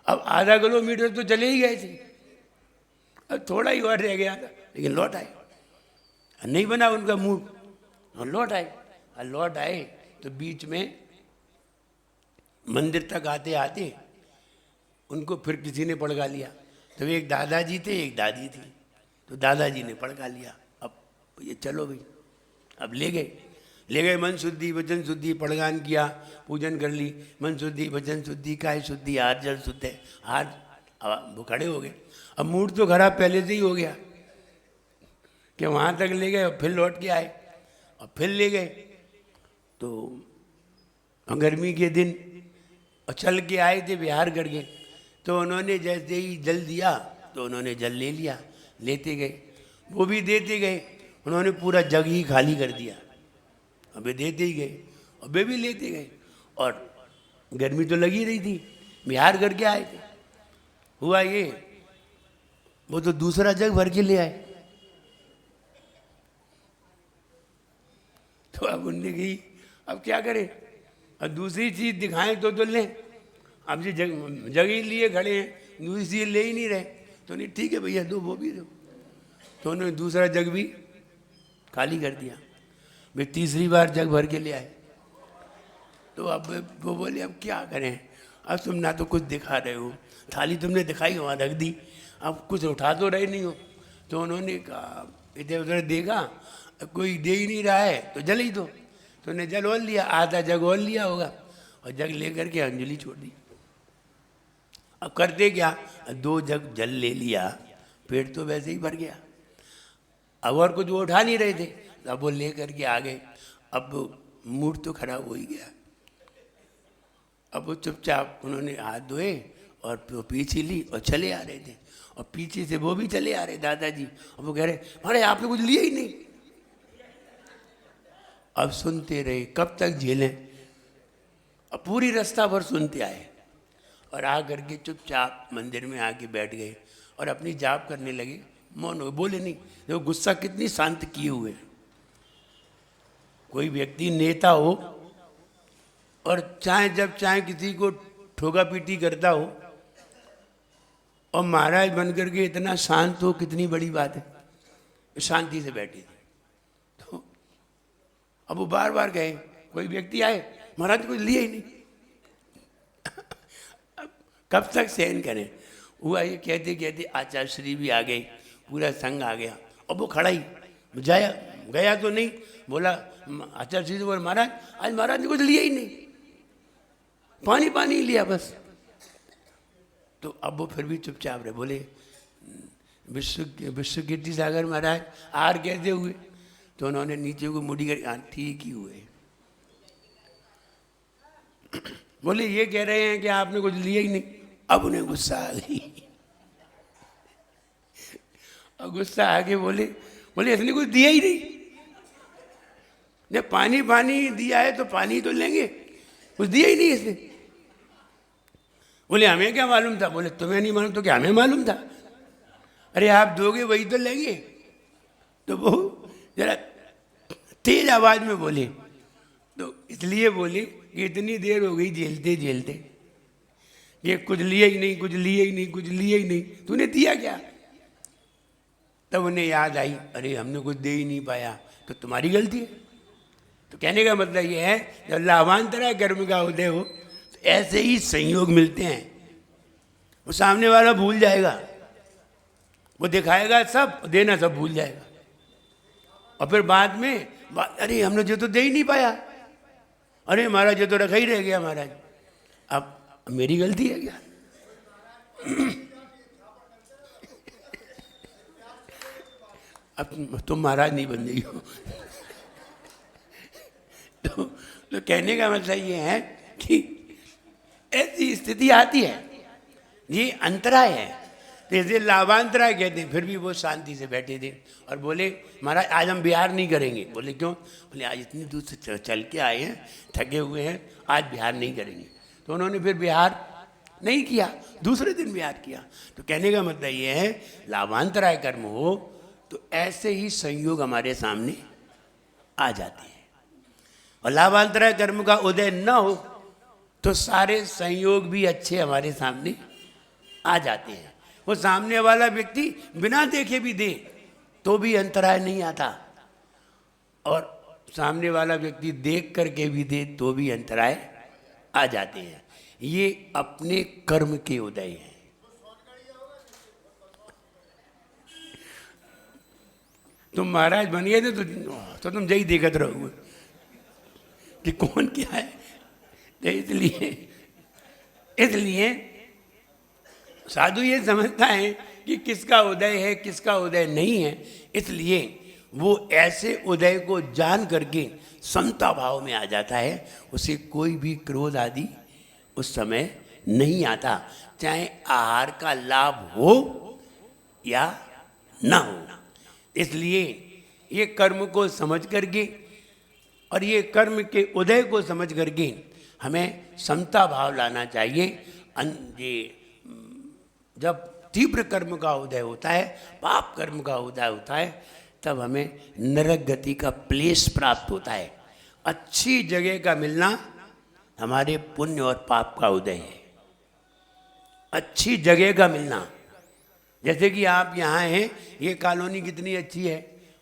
अब आधा किलोमीटर तो चले ही गए थे, अब थोड़ा ही और रह गया था, लेकिन लौट आए। नहीं बना उनका मूड और लौट आए। तो बीच में मंदिर तक आते आते उनको फिर किसी ने पड़का लिया। तो एक दादाजी थे एक दादी थी। तो दादाजी ने पड़का लिया। अब ये चलो भाई, अब ले गए मन शुद्धि वचन शुद्धि, पड़गान किया, पूजन कर ली, मन शुद्धि वचन शुद्धि, काय शुद्धि, हाथ जल शुद्ध है, हाथ वो खड़े हो गए। अब मूड तो खराब पहले से ही हो गया कि वहाँ तक ले गए और फिर लौट के आए और फिर ले गए। तो गर्मी के दिन और चल के आए थे विहार करके। तो उन्होंने जैसे ही जल दिया तो उन्होंने जल ले लिया, लेते गए, वो भी देते गए। उन्होंने पूरा जग ही खाली कर दिया, अबे देते ही गए और वे भी लेते गए। और गर्मी तो लगी रही थी, विहार करके आए थे। हुआ ये वो तो दूसरा जग भर के ले आए। तो अब उनने कही अब क्या करें, अब दूसरी चीज दिखाएं तो लें। अब जो जग ही लिए खड़े हैं, दूसरी चीज ले ही नहीं रहे। तो नहीं ठीक है भैया दो, वो भी दो। तो उन्होंने दूसरा जग भी खाली कर दिया। वे तीसरी बार जग भर के ले आए। तो अब वो बोले अब क्या करें, अब तुम ना तो कुछ दिखा रहे हो, थाली तुमने दिखाई वहाँ रख दी, अब कुछ उठा तो रहे नहीं हो। तो उन्होंने कहा इधर उधर देखा, कोई दे ही नहीं रहा है तो जल ही दो। तो उन्हें जल और लिया, आधा जग और लिया होगा और जग लेकर के अंजलि छोड़ दी। अब करते क्या, 2 जग जल ले लिया, पेट तो वैसे ही भर गया। अब और कुछ वो उठा नहीं रहे थे, अब वो ले करके आ गए। अब मूड तो खराब हो ही गया। अब वो चुपचाप उन्होंने हाथ धोए और पीछे ली और चले आ रहे थे। और पीछे से वो भी चले आ रहे दादाजी, और वो कह रहे अरे आपने कुछ लिया ही नहीं। अब सुनते रहे, कब तक झेलें। अब पूरी रास्ता भर सुनते आए और आ करके चुपचाप मंदिर में आके बैठ गए और अपनी जाप करने लगे। मौन हो, बोले नहीं। देखो गुस्सा कितनी शांत किए हुए। कोई व्यक्ति नेता हो और जब चाहे किसी को ठोका पीटी करता हो और महाराज बन करके इतना शांत हो, कितनी बड़ी बात है। शांति से बैठी थी। तो अब वो बार बार गए, कोई व्यक्ति आए, महाराज कुछ लिया ही नहीं। अब कब तक सहन करें। हुआ ये कहते कहते आचार्य श्री भी आ गए, पूरा संघ आ गया। और वो खड़ा ही जाया गया तो नहीं, बोला आचार्य श्री बोले महाराज आज महाराज ने कुछ लिया ही नहीं, पानी पानी लिया बस। तो अब वो फिर भी चुपचाप रहे। बोले विश्व कीर्ति सागर महाराज आर कैसे हुए? तो उन्होंने नीचे को मुड़ी कर ठीक ही हुए। बोले ये कह रहे हैं कि आपने कुछ लिया ही नहीं। अब उन्हें गुस्सा आ गई। और गुस्सा आके बोले इसने कुछ दिया ही नहीं। जब पानी पानी दिया है तो पानी तो लेंगे, कुछ दिया ही नहीं इसने। बोले हमें क्या मालूम था? बोले तुम्हें नहीं मालूम तो क्या हमें मालूम था? अरे आप दोगे वही तो लेंगे। तो वो जरा तेज आवाज में बोले, तो इसलिए बोले कि इतनी देर हो गई झेलते झेलते, ये कुछ लिया ही नहीं, कुछ लिया ही नहीं, कुछ लिया ही नहीं, तूने दिया क्या? तब उन्हें याद आई, अरे हमने कुछ दे ही नहीं पाया तो तुम्हारी गलती है। तो कहने का मतलब ये है जब लाभांतरा कर्म का उदय हो तो ऐसे ही संयोग मिलते हैं। वो सामने वाला भूल जाएगा, वो दिखाएगा सब, देना सब भूल जाएगा। और फिर बाद में अरे हमने जो तो दे ही नहीं पाया, अरे महाराज ये तो रखा ही रह गया महाराज, अब मेरी गलती है क्या? अब तुम महाराज नहीं बन गई हो। तो कहने का मतलब ये है कि ऐसी स्थिति आती है, ये अंतराय है। तो इसे लाभांतराय कहते हैं। फिर भी वो शांति से बैठे थे और बोले महाराज आज हम बिहार नहीं करेंगे। बोले क्यों? बोले आज इतनी दूर से चल के आए हैं, थके हुए हैं, आज बिहार नहीं करेंगे। तो उन्होंने फिर बिहार नहीं किया, दूसरे दिन बिहार किया। तो कहने का मतलब ये है लाभांतराय कर्म हो तो ऐसे ही संयोग हमारे सामने आ जाते हैं, और लाभांतराय कर्म का उदय न हो तो सारे संयोग भी अच्छे हमारे सामने आ जाते हैं। वो सामने वाला व्यक्ति बिना देखे भी दे तो भी अंतराय नहीं आता, और सामने वाला व्यक्ति देख करके भी दे तो भी अंतराय आ जाते हैं। ये अपने कर्म के उदय हैं। तुम महाराज बन गए थे तो तुम जही देखते रहोगे कि कौन क्या है। तो इसलिए साधु ये समझता है कि किसका उदय है किसका उदय नहीं है, इसलिए वो ऐसे उदय को जान करके समता भाव में आ जाता है। उसे कोई भी क्रोध आदि उस समय नहीं आता, चाहे आहार का लाभ हो या ना हो। इसलिए ये कर्म को समझ करके और ये कर्म के उदय को समझ करके हमें समता भाव लाना चाहिए। जब तीव्र कर्म का उदय होता है, पाप कर्म का उदय होता है, तब हमें नरक गति का प्लेस प्राप्त होता है। अच्छी जगह का मिलना हमारे पुण्य और पाप का उदय है। अच्छी जगह का मिलना, जैसे कि आप यहाँ हैं, ये कॉलोनी कितनी अच्छी है,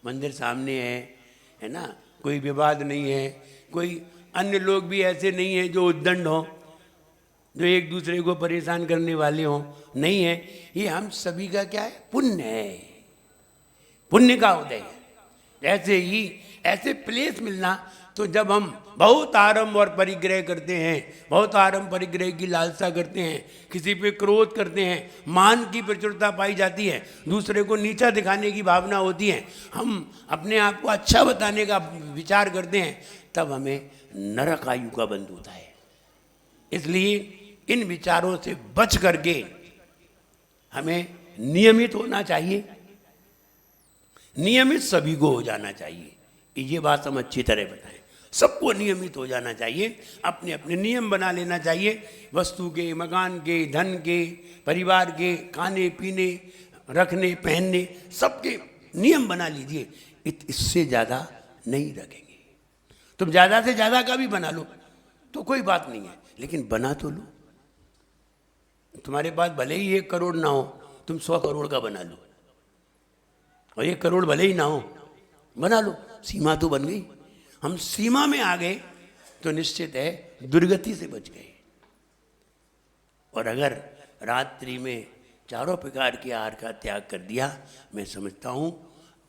मंदिर सामने है ना, कोई विवाद नहीं है, कोई अन्य लोग भी ऐसे नहीं हैं जो उद्दंड हों, जो एक दूसरे को परेशान करने वाले हों, नहीं है। ये हम सभी का क्या है? पुण्य है, पुण्य का उदय है। ऐसे ही ऐसे प्लेस मिलना, तो जब हम बहुत आरंभ और परिग्रह करते हैं, बहुत आरंभ परिग्रह की लालसा करते हैं, किसी पे क्रोध करते हैं, मान की प्रचुरता पाई जाती है, दूसरे को नीचा दिखाने की भावना होती है, हम अपने आप को अच्छा बताने का विचार करते हैं, तब हमें नरक आयु का बंध होता है। इसलिए इन विचारों से बच करके हमें नियमित होना चाहिए, नियमित सभी को हो जाना चाहिए। ये बात हम अच्छी तरह बताएं, सबको नियमित हो जाना चाहिए, अपने अपने नियम बना लेना चाहिए, वस्तु के, मकान के, धन के, परिवार के, खाने पीने, रखने पहनने, सबके नियम बना लीजिए। इससे ज़्यादा नहीं रखेंगे। तुम ज़्यादा से ज़्यादा का भी बना लो तो कोई बात नहीं है, लेकिन बना तो लो। तुम्हारे पास भले ही 1 करोड़ ना हो, तुम 100 करोड़ का बना लो, और 1 करोड़ भले ही ना हो, बना लो, सीमा तो बन गई। हम सीमा में आ गए तो निश्चित है दुर्गति से बच गए। और अगर रात्रि में चारों प्रकार के आहार का त्याग कर दिया, मैं समझता हूँ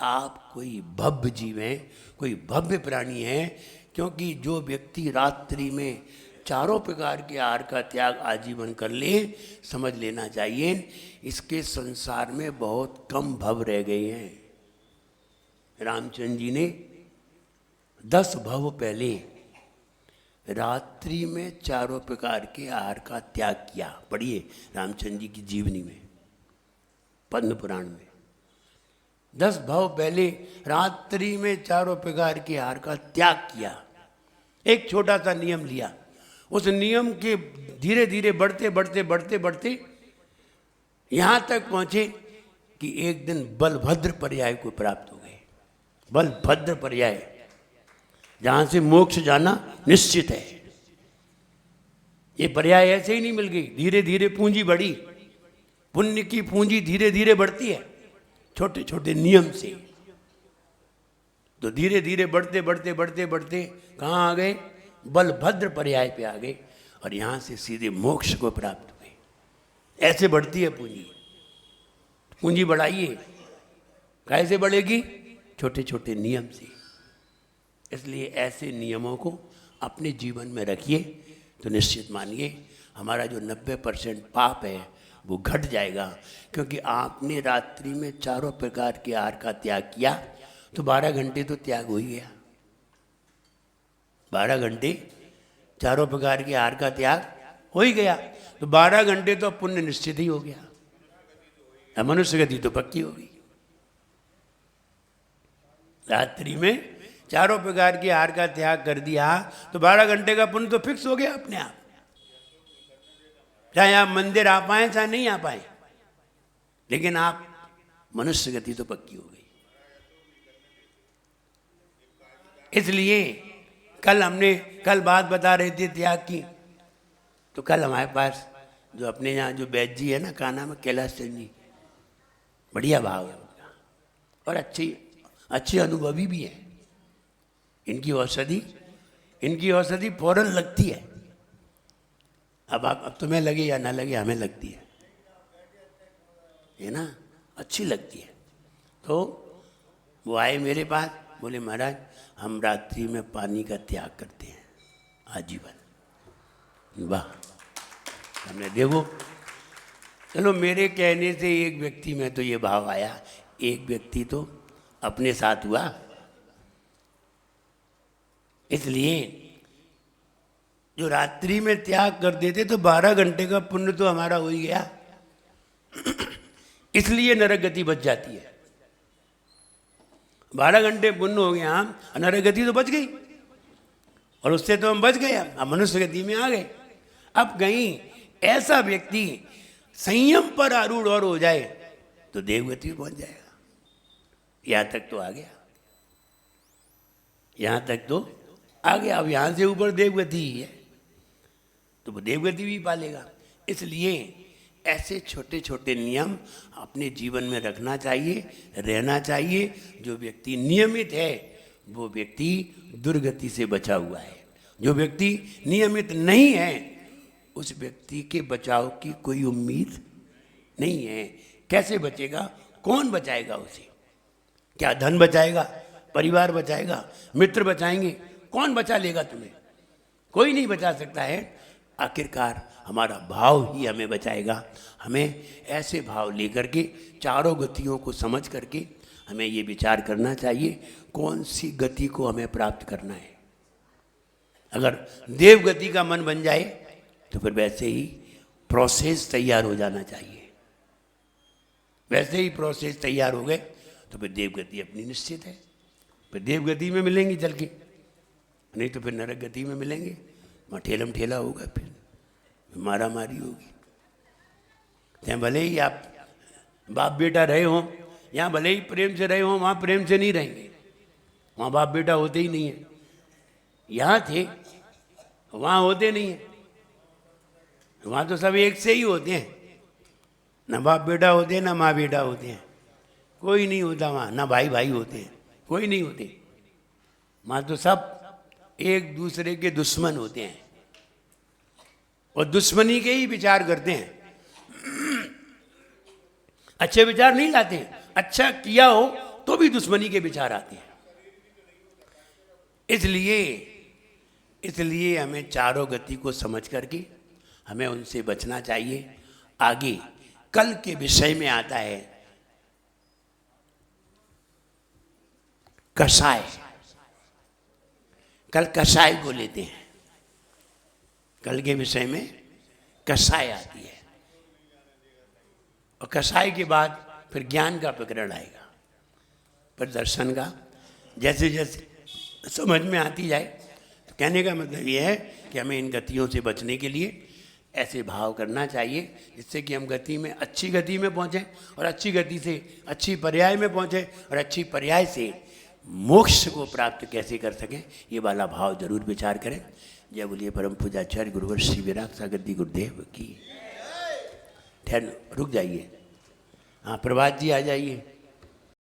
आप कोई भव्य जीव हैं, कोई भव्य प्राणी हैं। क्योंकि जो व्यक्ति रात्रि में चारों प्रकार के आहार का त्याग आजीवन कर ले, समझ लेना चाहिए इसके संसार में बहुत कम भव रह गए हैं। रामचंद्र जी ने 10 भव पहले रात्रि में चारों प्रकार के आहार का त्याग किया। पढ़िए रामचंद्र जी की जीवनी में, पद्म पुराण में। 10 भव पहले रात्रि में चारों प्रकार के आहार का त्याग किया। एक छोटा सा नियम लिया, उस नियम के धीरे धीरे बढ़ते बढ़ते बढ़ते बढ़ते यहाँ तक पहुँचे कि एक दिन बलभद्र पर्याय को प्राप्त हो गए। बलभद्र पर्याय, जहाँ से मोक्ष जाना निश्चित है। ये पर्याय ऐसे ही नहीं मिल गई, धीरे धीरे पूंजी बढ़ी। पुण्य की पूंजी धीरे धीरे बढ़ती है, छोटे छोटे नियम से। तो धीरे धीरे बढ़ते बढ़ते बढ़ते बढ़ते कहाँ आ गए? बलभद्र पर्याय पे आ गए, और यहाँ से सीधे मोक्ष को प्राप्त हुए। ऐसे बढ़ती है पूंजी। पूंजी बढ़ाइए। कैसे बढ़ेगी? छोटे छोटे नियम से। इसलिए ऐसे नियमों को अपने जीवन में रखिए तो निश्चित मानिए हमारा जो 90% पाप है वो घट जाएगा। क्योंकि आपने रात्रि में चारों प्रकार के आहार का त्याग किया तो 12 घंटे तो त्याग हो ही गया। 12 घंटे चारों प्रकार के आहार का त्याग हो ही गया तो 12 घंटे तो पुण्य निश्चित ही हो गया। मनुष्य गति तो पक्की होगी। रात्रि में चारों प्रकार के आहार का त्याग कर दिया तो 12 घंटे का पुण्य तो फिक्स हो गया अपने आप। चाहे आप मंदिर आ पाए चाहे नहीं आ पाए, लेकिन आप मनुष्य गति तो पक्की हो गई। इसलिए कल बात बता रहे थे त्याग की, तो कल हमारे पास जो अपने यहाँ जो वैद्य जी है ना, का नाम है कैलाश चंद जी, बढ़िया भाव है उनका और अच्छी अनुभवी भी है। इनकी औषधि फौरन लगती है। अब तुम्हें लगे या ना लगे, हमें लगती है ना, अच्छी लगती है। तो वो आए मेरे पास, बोले महाराज हम रात्रि में पानी का त्याग करते हैं आजीवन। वाह, हमने देखो, चलो मेरे कहने से एक व्यक्ति में तो ये भाव आया, एक व्यक्ति तो अपने साथ हुआ। इसलिए जो रात्रि में त्याग कर देते तो 12 घंटे का पुण्य तो हमारा हो ही गया। इसलिए नरक गति बच जाती है। 12 घंटे पुण्य हो गया, नरक गति तो बच गई और उससे तो हम बच गए, अब मनुष्य गति में आ गए। अब कहीं ऐसा व्यक्ति संयम पर आरूढ़ और हो जाए तो देवगति में पहुंच जाएगा। यहां तक तो आ गया, यहां तक तो आ गया। अब यहां से ऊपर देवगति ही है तो वो देवगति भी पालेगा। इसलिए ऐसे छोटे छोटे नियम अपने जीवन में रखना चाहिए, रहना चाहिए। जो व्यक्ति नियमित है वो व्यक्ति दुर्गति से बचा हुआ है। जो व्यक्ति नियमित नहीं है उस व्यक्ति के बचाव की कोई उम्मीद नहीं है। कैसे बचेगा? कौन बचाएगा उसे? क्या धन बचाएगा? परिवार बचाएगा? मित्र बचाएंगे? कौन बचा लेगा तुम्हें? कोई नहीं बचा सकता है। आखिरकार हमारा भाव ही हमें बचाएगा। हमें ऐसे भाव लेकर के चारों गतियों को समझ करके हमें ये विचार करना चाहिए कौन सी गति को हमें प्राप्त करना है। अगर देव गति का मन बन जाए तो फिर वैसे ही प्रोसेस तैयार हो जाना चाहिए। वैसे ही प्रोसेस तैयार हो गए तो फिर देवगति अपनी निश्चित है। फिर देवगति में मिलेंगे चल के, नहीं तो फिर नरक गति में मिलेंगे। वहाँ ठेलम ठेला होगा, फिर मारा मारी होगी। चाहे भले ही आप बाप बेटा रहे हों, यहाँ भले ही प्रेम से रहे हों, वहाँ प्रेम से नहीं रहेंगे। वहाँ बाप बेटा होते ही नहीं है। यहाँ थे, वहाँ होते नहीं है। वहाँ तो सब एक से ही होते हैं, ना बाप बेटा होते हैं ना माँ बेटा होते हैं। कोई नहीं होता वहाँ, ना भाई भाई होते हैं, कोई नहीं होते। वहाँ तो सब एक दूसरे के दुश्मन होते हैं और दुश्मनी के ही विचार करते हैं। अच्छे विचार नहीं लाते। अच्छा किया हो तो भी दुश्मनी के विचार आते हैं। इसलिए हमें चारों गति को समझ करके हमें उनसे बचना चाहिए। आगे कल के विषय में आता है कषाय। कल कषाय को लेते हैं। कल के विषय में कषाय आती है और कषाय के बाद फिर ज्ञान का प्रकरण आएगा, फिर दर्शन का। जैसे जैसे समझ में आती जाए तो कहने का मतलब ये है कि हमें इन गतियों से बचने के लिए ऐसे भाव करना चाहिए जिससे कि हम गति में अच्छी गति में पहुँचें और अच्छी गति से अच्छी पर्याय में पहुँचें और अच्छी पर्याय से मोक्ष को प्राप्त कैसे कर सकें, ये वाला भाव जरूर विचार करें। जय बोलिए परम पूजाचार्य गुरुवर श्री विराग सागर जी गुरुदेव की। ठहर रुक जाइए। हाँ, प्रभात जी आ जाइए।